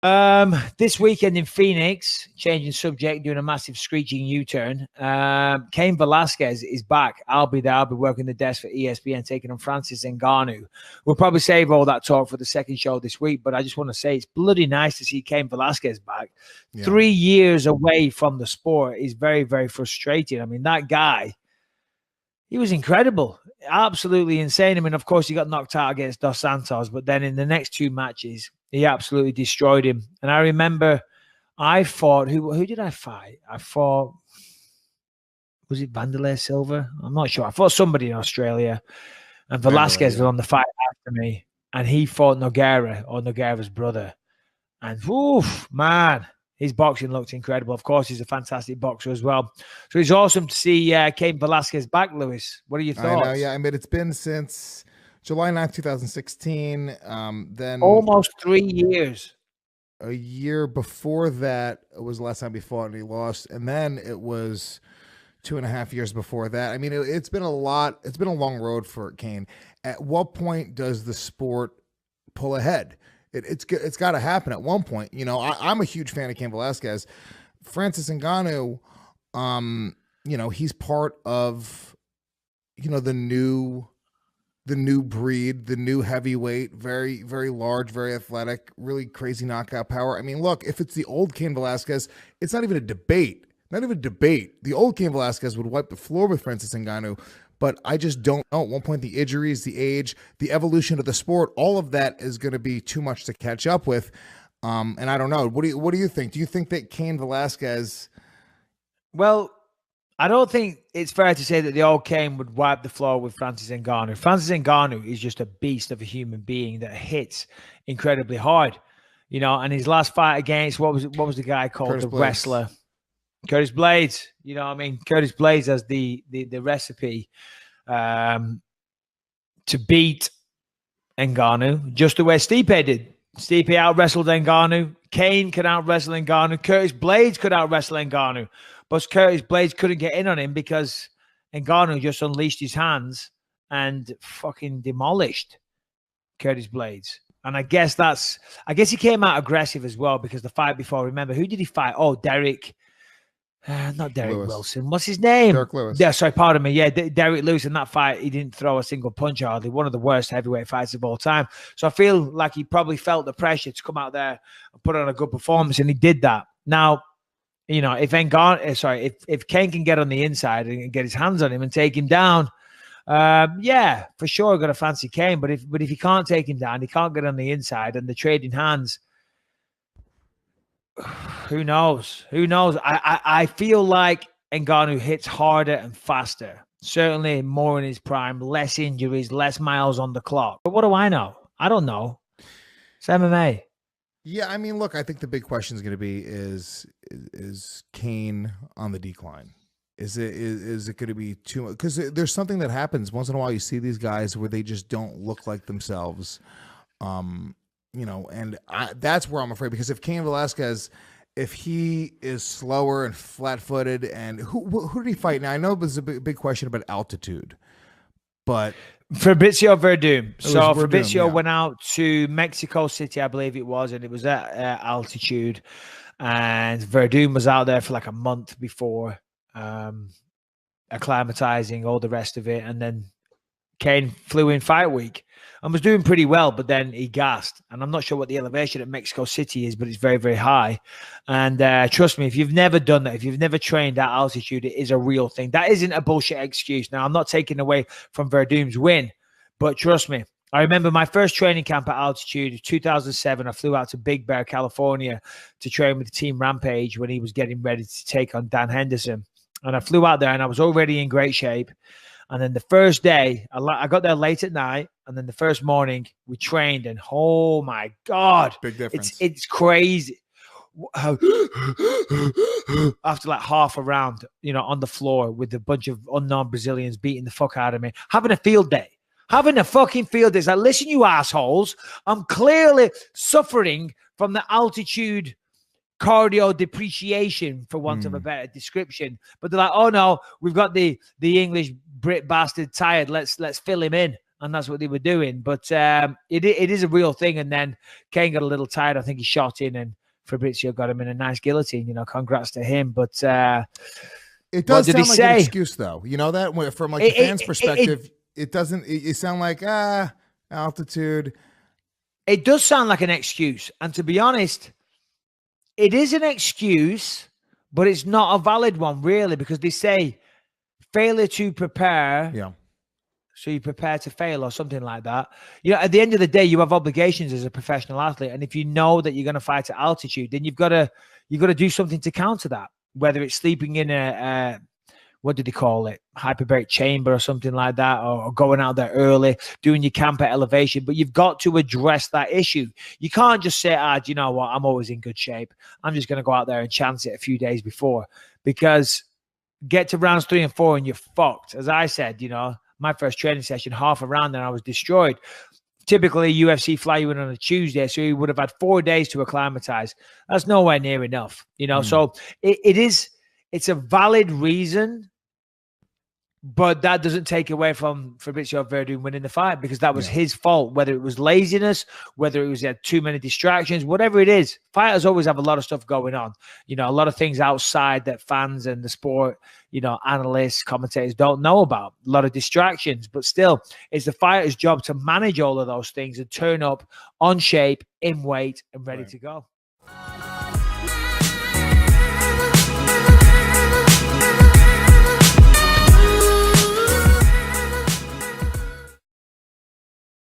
This weekend in Phoenix, changing subject, doing a massive screeching U-turn. Cain Velasquez is back. I'll be there. I'll be working the desk for ESPN, taking on Francis Ngannou. We'll probably save all that talk for the second show this week, but I just want to say it's bloody nice to see Cain Velasquez back. Yeah. 3 years away from the sport is very, very frustrating. I mean, that guy, he was incredible. Absolutely insane. I mean, of course, he got knocked out against Dos Santos, but then in the next 2 matches, he absolutely destroyed him. And I remember I fought, who did I fight? I fought, was it Vanderlei Silva? I'm not sure. I fought somebody in Australia, and Velasquez was on the fight after me, and he fought Nogueira, or Nogueira's brother. And, oof, man, his boxing looked incredible. Of course, he's a fantastic boxer as well. So it's awesome to see Cain Velasquez back, Lewis. What are your thoughts? I know, yeah. I mean, it's been since July 9th, 2016. Then almost 3 years. A year before that was the last time he fought and he lost. And then it was 2.5 years before that. I mean, it's been a lot. It's been a long road for Cain. At what point does the sport pull ahead? It's got to happen at one point. You know, I'm a huge fan of Cain Velasquez. Francis Ngannou, you know, he's part of, you know, the new breed, the new heavyweight, very, very large, very athletic, really crazy knockout power. I mean, look, if it's the old Cain Velasquez, it's not even a debate. Not even a debate. The old Cain Velasquez would wipe the floor with Francis Ngannou, but I just don't know. At one point, the injuries, the age, the evolution of the sport, all of that is going to be too much to catch up with. And I don't know. What do you think? Do you think that Cain Velasquez? Well, I don't think it's fair to say that the old Cain would wipe the floor with Francis Ngannou. Francis Ngannou is just a beast of a human being that hits incredibly hard, you know. And his last fight against what was the guy called, Curtis the Blades. wrestler, Curtis Blades. You know what I mean? Curtis Blades has the recipe to beat Ngannou, just the way Stipe did. Stipe out-wrestled Ngannou. Cain could out-wrestle Ngannou. Curtis Blades could out-wrestle Ngannou. But Curtis Blades couldn't get in on him because Ngannou just unleashed his hands and fucking demolished Curtis Blades. And I guess he came out aggressive as well because the fight before, remember, who did he fight? Oh, not Derek Lewis. Wilson. What's his name? Derek Lewis. Yeah, sorry, pardon me. Yeah, Derek Lewis in that fight, he didn't throw a single punch hardly. One of the worst heavyweight fights of all time. So I feel like he probably felt the pressure to come out there and put on a good performance, and he did that. Now, you know, if Cain can get on the inside and get his hands on him and take him down, yeah, for sure, I'm gonna fancy Cain. But if he can't take him down, he can't get on the inside, and the trading hands, who knows? Who knows? I feel like Ngannou hits harder and faster. Certainly more in his prime, less injuries, less miles on the clock. But what do I know? I don't know. It's MMA. Yeah, I mean, look, I think the big question is going to be is Cain on the decline? Is it going to be too much? Because there's something that happens once in a while. You see these guys where they just don't look like themselves, you know, and that's where I'm afraid. Because if Cain Velasquez, if he is slower and flat-footed, and who did he fight? Now I know there's a big question about altitude, but Fabricio Verdum. So Verdum, Fabricio went out to Mexico City, I believe it was, and it was at altitude. And Verdum was out there for like a month before acclimatizing, all the rest of it. And then Cain flew in fight week and was doing pretty well, but then he gassed. And I'm not sure what the elevation at Mexico City is, but it's very, very high. And trust me, if you've never done that, if you've never trained at altitude, it is a real thing. That isn't a bullshit excuse. Now, I'm not taking away from Verdum's win, but trust me, I remember my first training camp at altitude, 2007. I flew out to Big Bear, California to train with Team Rampage when he was getting ready to take on Dan Henderson. And I flew out there and I was already in great shape. And then the first day, I got there late at night. And then the first morning, we trained. And oh, my God. Big difference. It's crazy. After like half a round, you know, on the floor with a bunch of unknown Brazilians beating the fuck out of me. Having a field day. Having a fucking field day. It's like, listen, you assholes. I'm clearly suffering from the altitude cardio depreciation, for want of a better description. But they're like, oh no, we've got the English Brit bastard tired. Let's fill him in. and that's what they were doing. But it is a real thing. And then Cain got a little tired. I think he shot in, and Fabrizio got him in a nice guillotine. You know, congrats to him. But it does sound like an excuse, though. You know that from like the fans' perspective, it doesn't. It sound like altitude. It does sound like an excuse, and to be honest, it is an excuse, but it's not a valid one, really, because they say failure to prepare. Yeah. So you prepare to fail or something like that. You know, at the end of the day, you have obligations as a professional athlete. And if you know that you're going to fight at altitude, then you've got to do something to counter that, whether it's sleeping in a what did they call it? Hyperbaric chamber or something like that, or going out there early, doing your camp at elevation. But you've got to address that issue. You can't just say, do you know what? I'm always in good shape. I'm just going to go out there and chance it a few days before, because get to rounds 3 and 4 and you're fucked. As I said, you know, my first training session, half a round, and I was destroyed. Typically, UFC fly you in on a Tuesday, so you would have had 4 days to acclimatize. That's nowhere near enough, you know. So it's a valid reason, but that doesn't take away from Fabrizio Verdun winning the fight, because that was his fault. Whether it was laziness, whether it was he had too many distractions, whatever it is, fighters always have a lot of stuff going on. You know, a lot of things outside that fans and the sport, you know, analysts, commentators don't know about. A lot of distractions, but still, it's the fighter's job to manage all of those things and turn up on shape, in weight, and ready to go.